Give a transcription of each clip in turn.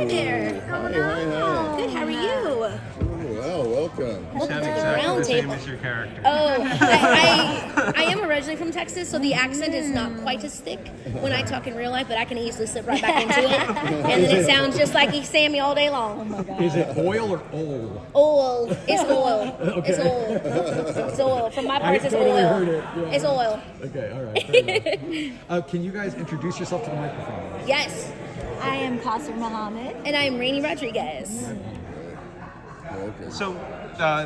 there. Hi. Good, how are you? Doing well, welcome. You sound the exactly round the same table. as your character. Oh, I am originally from Texas, so the accent is not quite as thick when I talk in real life, but I can easily slip right back into it. And then it sounds just like Sammy all day long. Oh my God. Is it oil or oil? Oil. It's oil. Okay. It's oil. It's oil. From my parts, it's totally oil. heard it, yeah. It's oil. Okay, all right. Fair enough. Can you guys introduce yourself to the microphone? Yes. I am Kausar Mohammed. And I'm Raini Rodriguez. Okay. So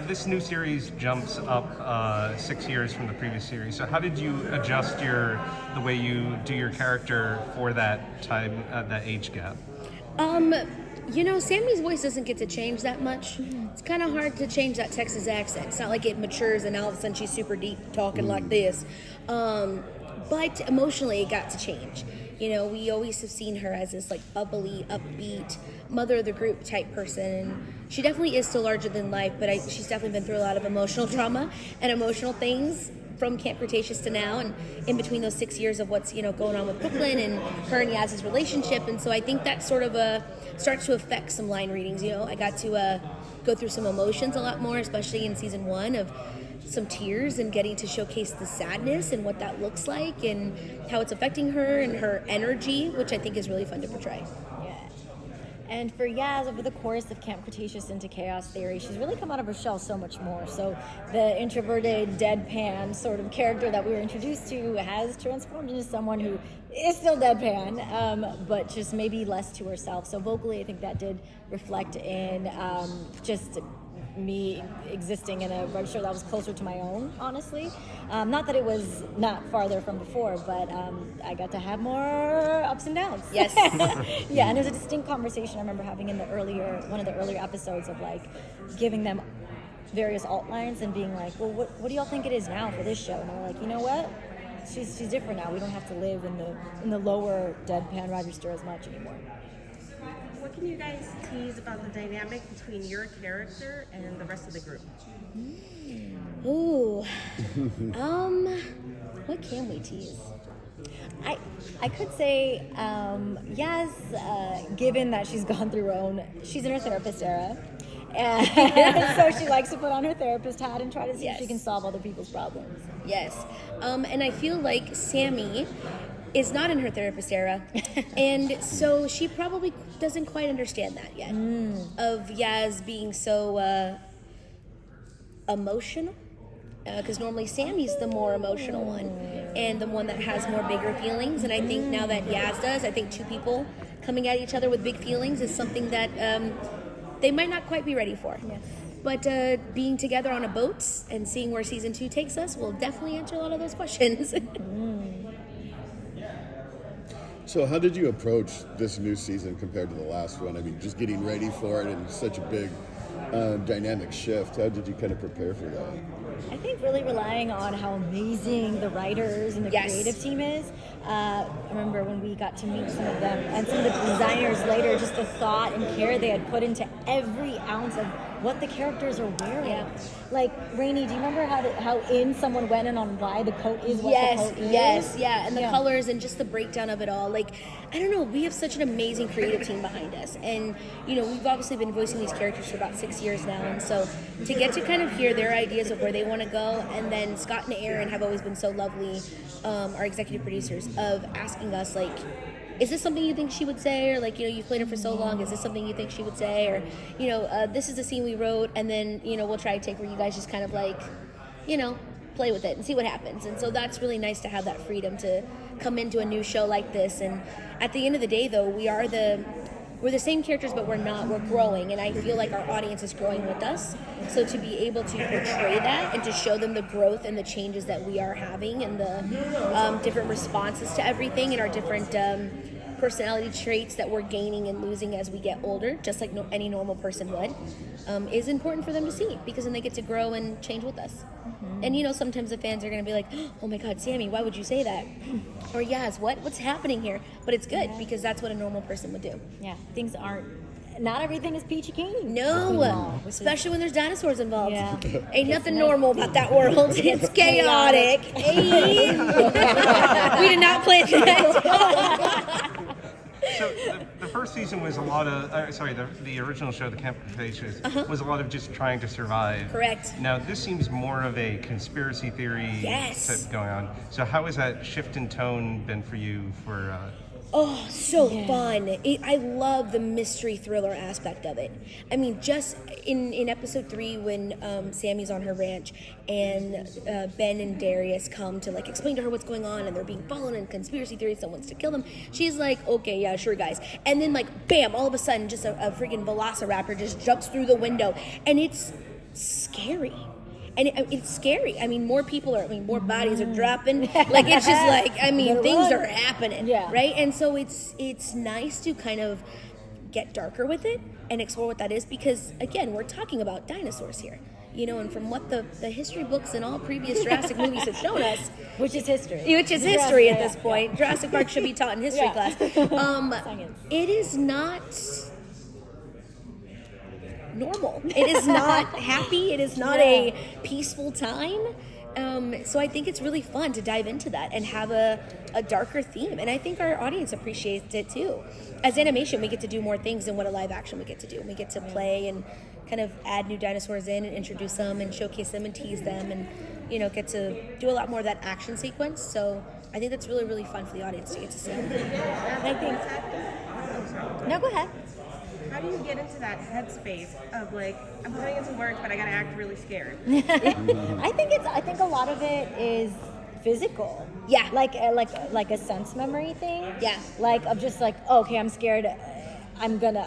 this new series jumps up 6 years from the previous series. So how did you adjust the way you do your character for that time, that age gap? You know, Sammy's voice doesn't get to change that much. It's kind of hard to change that Texas accent. It's not like it matures and all of a sudden she's super deep talking like this. But emotionally, it got to change. You know, we always have seen her as this like bubbly, upbeat, mother of the group type person. And she definitely is still larger than life, but she's definitely been through a lot of emotional trauma and emotional things from Camp Cretaceous to now, and in between those 6 years of what's, you know, going on with Brooklyn and her and Yaz's relationship. And so I think that sort of starts to affect some line readings. You know, I got to go through some emotions a lot more, especially in season 1, of some tears and getting to showcase the sadness and what that looks like and how it's affecting her and her energy, which I think is really fun to portray. And for Yaz, over the course of Camp Cretaceous into Chaos Theory, she's really come out of her shell so much more. So the introverted, deadpan sort of character that we were introduced to has transformed into someone who is still deadpan, but just maybe less to herself. So vocally, I think that did reflect in just me existing in a register that was closer to my own, honestly. Not that it was not farther from before, but I got to have more ups and downs. Yes. Yeah, and there's a distinct conversation I remember having in one of the earlier episodes of like giving them various alt lines and being like, well, what do y'all think it is now for this show? And they're like, you know what? She's different now. We don't have to live in the lower deadpan register as much anymore. What can you guys tease about the dynamic between your character and the rest of the group? Ooh. What can we tease? I could say, Yaz, given that she's gone through she's in her therapist era, and so she likes to put on her therapist hat and try to see if she can solve other people's problems. Yes. And I feel like Sammy is not in her therapist era, and so she probably doesn't quite understand that yet, of Yaz being so emotional, because normally Sammy's the more emotional one and the one that has more bigger feelings. And I think now that Yaz does, I think two people coming at each other with big feelings is something that they might not quite be ready for. Yes. But being together on a boat and seeing where season 2 takes us will definitely answer a lot of those questions. So how did you approach this new season compared to the last one? I mean, just getting ready for it and such a big dynamic shift. How did you kind of prepare for that? I think really relying on how amazing the writers and the creative team is. I remember when we got to meet some of them and some of the designers later, just the thought and care they had put into every ounce of what the characters are wearing. Yeah. Like, Raini, do you remember how in someone went in on why the coat is what the coat is? Yes, and the colors and just the breakdown of it all. Like, I don't know, we have such an amazing creative team behind us. And, you know, we've obviously been voicing these characters for about 6 years now. And so to get to kind of hear their ideas of where they want to go, and then Scott and Aaron have always been so lovely, our executive producers, of asking us, like, is this something you think she would say? Or, like, you know, you've played her for so long, is this something you think she would say? Or, you know, this is a scene we wrote, and then, you know, we'll try to take where you guys just kind of, like, you know, play with it and see what happens. And so that's really nice to have that freedom to come into a new show like this. And at the end of the day, though, we're the same characters, but we're growing, and I feel like our audience is growing with us. So to be able to portray that and to show them the growth and the changes that we are having and the different responses to everything and our different personality traits that we're gaining and losing as we get older, just like any normal person would, is important for them to see, because then they get to grow and change with us. And, you know, sometimes the fans are going to be like, oh my God, Sammy, why would you say that? Or, Yaz, what's happening here? But it's good, because that's what a normal person would do. Yeah, not everything is peachy keen. No, especially when there's dinosaurs involved. Yeah. Ain't nothing normal about that world. It's chaotic. Hey. We did not plan that. So The first season was a lot of, the original show, the Camp Cretaceous, was a lot of just trying to survive. Correct. Now this seems more of a conspiracy theory Yes. type going on. So how has that shift in tone been for you for? Oh, so fun. I love the mystery thriller aspect of it. I mean, just in episode 3 when Sammy's on her ranch and Ben and Darius come to like explain to her what's going on and they're being followed in conspiracy theory, someone wants to kill them. She's like, okay, yeah, sure, guys. And then like, bam, all of a sudden just a freaking velociraptor just jumps through the window and it's scary. And it's scary. I mean, more bodies are dropping. Like, it's just like, I mean, things are happening, right? And so it's nice to kind of get darker with it and explore what that is because, again, we're talking about dinosaurs here. You know, and from what the history books and all previous Jurassic movies have shown us, which is history. Which is history at this point. Jurassic Park should be taught in history class. It is not normal. It is not happy. It is not a peaceful time. So I think it's really fun to dive into that and have a darker theme. And I think our audience appreciates it too. As animation, we get to do more things than what a live action we get to do. We get to play and kind of add new dinosaurs in and introduce them and showcase them and tease them and, you know, get to do a lot more of that action sequence. So I think that's really, really fun for the audience to get to see. I think. No, go ahead. How do you get into that headspace of like, I'm putting in some work, but I gotta act really scared? I think a lot of it is physical. Yeah. Like a sense memory thing. Yeah. Like of just like, oh, okay, I'm scared. I'm gonna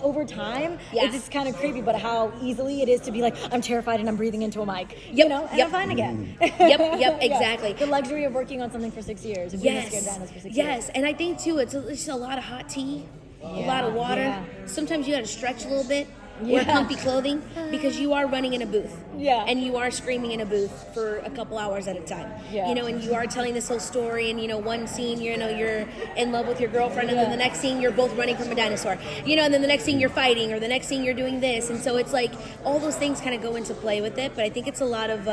over time. It's just kind of creepy, but how easily it is to be like, I'm terrified and I'm breathing into a mic. You know, and I'm fine again. Yep, exactly. The luxury of working on something for 6 years. Of being scared dinos for 6 years. Yes, and I think too, it's just a lot of hot tea. A lot of water. Yeah. Sometimes you got to stretch a little bit. Wear comfy clothing because you are running in a booth. Yeah. And you are screaming in a booth for a couple hours at a time. Yeah. You know, and you are telling this whole story. And you know, one scene, you know, you're in love with your girlfriend, and then the next scene you're both running from a dinosaur. You know, and then the next scene you're fighting, or the next scene you're doing this. And so it's like all those things kind of go into play with it. But I think it's a lot of,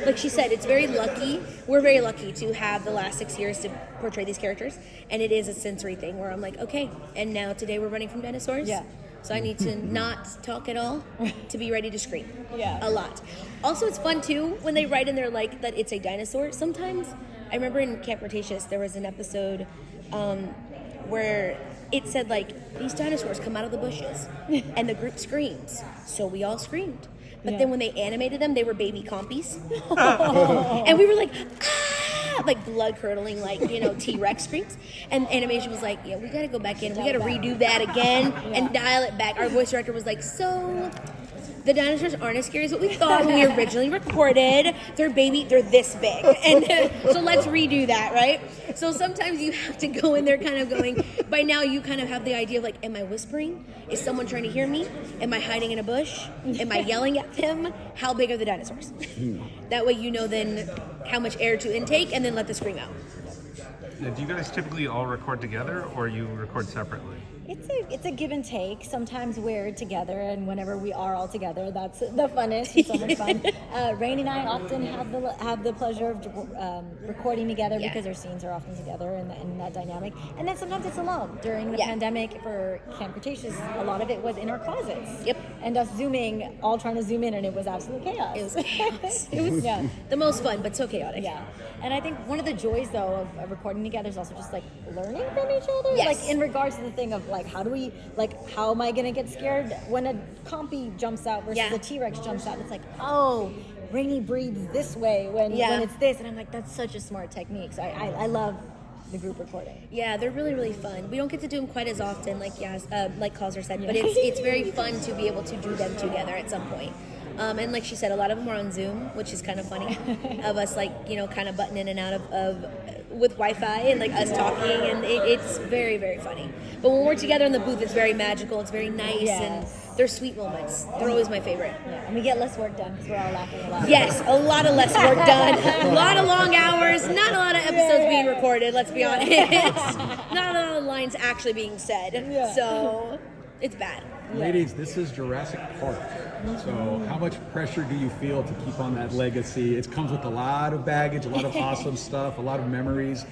like she said, it's very lucky. We're very lucky to have the last 6 years to portray these characters, and it is a sensory thing where I'm like, okay, and now today we're running from dinosaurs. Yeah. So I need to not talk at all to be ready to scream. Yeah. A lot. Also, it's fun too when they write in there like that it's a dinosaur. Sometimes I remember in Camp Cretaceous there was an episode where it said like these dinosaurs come out of the bushes and the group screams. So we all screamed. But then when they animated them, they were baby compies. And we were like, ah! Like blood curdling, like, you know, T-Rex screams. And animation was like, yeah, we got to go back in. We got to redo that again and dial it back. Our voice director was like, so the dinosaurs aren't as scary as what we thought when we originally recorded. They're this big. And so let's redo that, right? So sometimes you have to go in there kind of going, by now you kind of have the idea of like, am I whispering? Is someone trying to hear me? Am I hiding in a bush? Am I yelling at them? How big are the dinosaurs? That way you know then how much air to intake and then let the scream out. Now, do you guys typically all record together or you record separately? It's a give and take. Sometimes we're together, and whenever we are all together, that's the funnest. It's so much fun. Raini and I often have the pleasure of recording together because our scenes are often together in that dynamic. And then sometimes it's alone. During the pandemic for Camp Cretaceous, a lot of it was in our closets. Yep. And us zooming, all trying to zoom in, and it was absolute chaos. It was chaos. It was the most fun, but so chaotic. Yeah. And I think one of the joys, though, of recording together is also just like learning from each other. Yes. Like in regards to the thing of like, how am I gonna get scared when a compy jumps out versus a T-Rex jumps out? It's like, oh, Raini breathes this way when it's this, and I'm like, that's such a smart technique. So I love the group recording. Yeah, they're really, really fun. We don't get to do them quite as often, like Kausar said, but it's very fun to be able to do them together at some point. And like she said, a lot of them are on Zoom, which is kind of funny, of us like, you know, kind of butting in and out of with Wi-Fi and like us talking, and it's very, very funny. But when we're together in the booth, it's very magical, it's very nice, and they're sweet moments. They're always my favorite. Yeah. And we get less work done because we're all laughing a lot. Yes, a lot of less work done, a lot of long hours, not a lot of episodes being recorded, let's be honest. Not a lot of lines actually being said, so it's bad. Ladies, this is Jurassic Park. So how much pressure do you feel to keep on that legacy? It comes with a lot of baggage, a lot of awesome stuff, a lot of memories.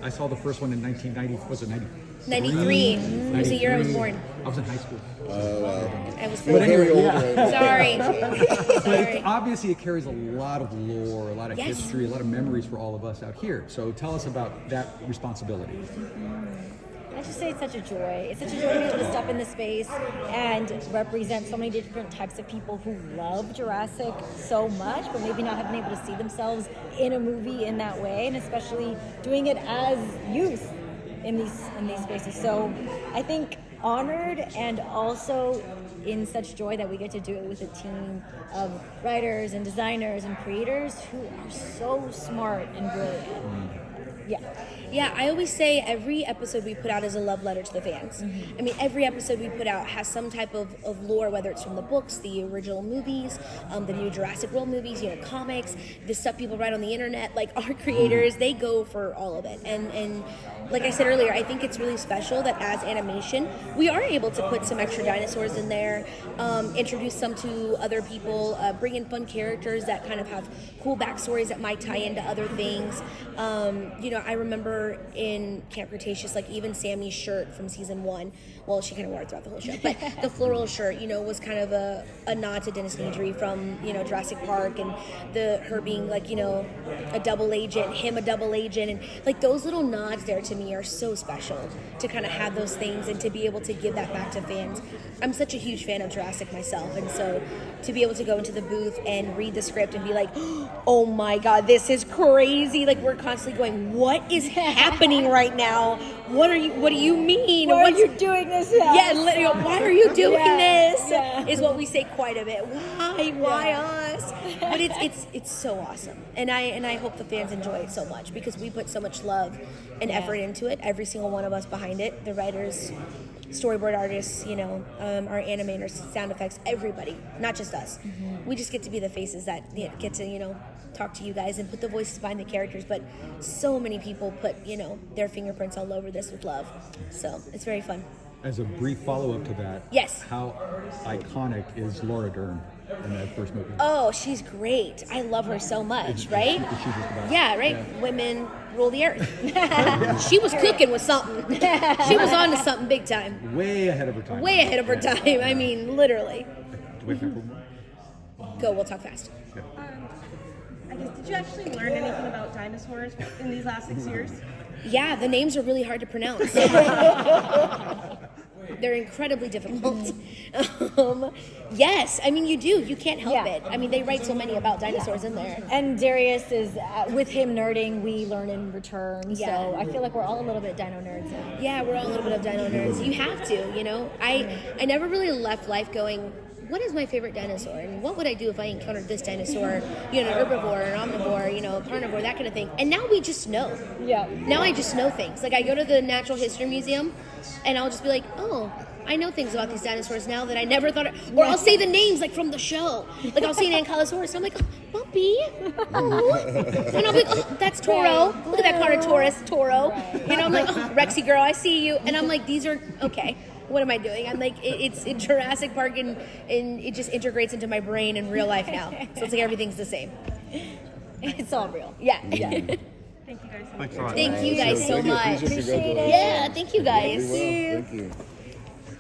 I saw the first one in 1990, was it 93. It was the year I was born. I was in high school. I was But 4. anyway, Very old, yeah. right? Sorry. But Sorry. obviously, it carries a lot of lore, a lot of Yes. history, a lot of memories for all of us out here. So tell us about that responsibility. I just say it's such a joy. It's such a joy to be able to step in this space and represent so many different types of people who love Jurassic so much, but maybe not have been able to see themselves in a movie in that way, and especially doing it as youth in these spaces. So I think honored, and also in such joy that we get to do it with a team of writers and designers and creators who are so smart and brilliant. Yeah. Yeah, I always say every episode we put out is a love letter to the fans. I mean, every episode we put out has some type of lore, whether it's from the books, the original movies, the new Jurassic World movies, comics, the stuff people write on the internet. Like, our creators, they go for all of it. And like I said earlier, I think it's really special that as animation, we are able to put some extra dinosaurs in there, introduce some to other people, bring in fun characters that kind of have cool backstories that might tie into other things. I remember in Camp Cretaceous, like even Sammy's shirt from season 1, well, she kind of wore it throughout the whole show, but the floral shirt, was kind of a nod to Dennis Nedry from, Jurassic Park, and her being like, a double agent, him a double agent, and like those little nods there to me are so special to kind of have those things and to be able to give that back to fans. I'm such a huge fan of Jurassic myself, and so to be able to go into the booth and read the script and be like, oh my God, this is crazy. Like, we're constantly going, what is happening right now? What do you mean? Why are you doing this now? Yeah, literally, why are you doing this? Yeah. Is what we say quite a bit. Why us? But it's so awesome, and I hope the fans enjoy it so much because we put so much love and effort into it. Every single one of us behind it, the writers, storyboard artists, our animators, sound effects, everybody, not just us. We just get to be the faces that get to talk to you guys and put the voices behind the characters, but so many people put their fingerprints all over this with love, so it's very fun. As a brief follow-up to that, Yes. how iconic is Laura Dern in that first movie? Oh, she's great. I love her so much, right? Is she just about- Yeah, right? Yeah. Women rule the earth. She was cooking with something. She was on to something big time. Way ahead of her time. Way ahead of her time. I mean, literally. Do we have time for more? Go, we'll talk fast. I guess, did you actually learn anything about dinosaurs in these last 6 years? Yeah, the names are really hard to pronounce. They're incredibly difficult. Yes, I mean, you do. You can't help it. I mean, they write so many about dinosaurs in there. And Darius is, with him nerding, we learn in return. Yeah. So I feel like we're all a little bit dino nerds now. Yeah, we're all a little bit of dino nerds. You have to, I never really left life going, what is my favorite dinosaur? And what would I do if I encountered this dinosaur? An herbivore, an omnivore, a carnivore, that kind of thing. And now we just know. Yeah. Now I just know things. Like, I go to the Natural History Museum, and I'll just be like, oh, I know things about these dinosaurs now that I never thought of. Or I'll say the names, like, from the show. Like, I'll see an Ankylosaurus, and I'm like, oh, Bumpy. Oh. And I'll be like, oh, that's Toro. Look at that Carnotaurus, Toro. I'm like, oh, Rexy girl, I see you. And I'm like, these are, okay. What am I doing? I'm like, it's in Jurassic Park, and it just integrates into my brain in real life now. So it's like everything's the same. It's all real. Yeah. Thank you guys so much. Thanks a lot. Thank you guys so Thank you. much. Appreciate it. Appreciate it. Yeah, thank you guys. Thank you.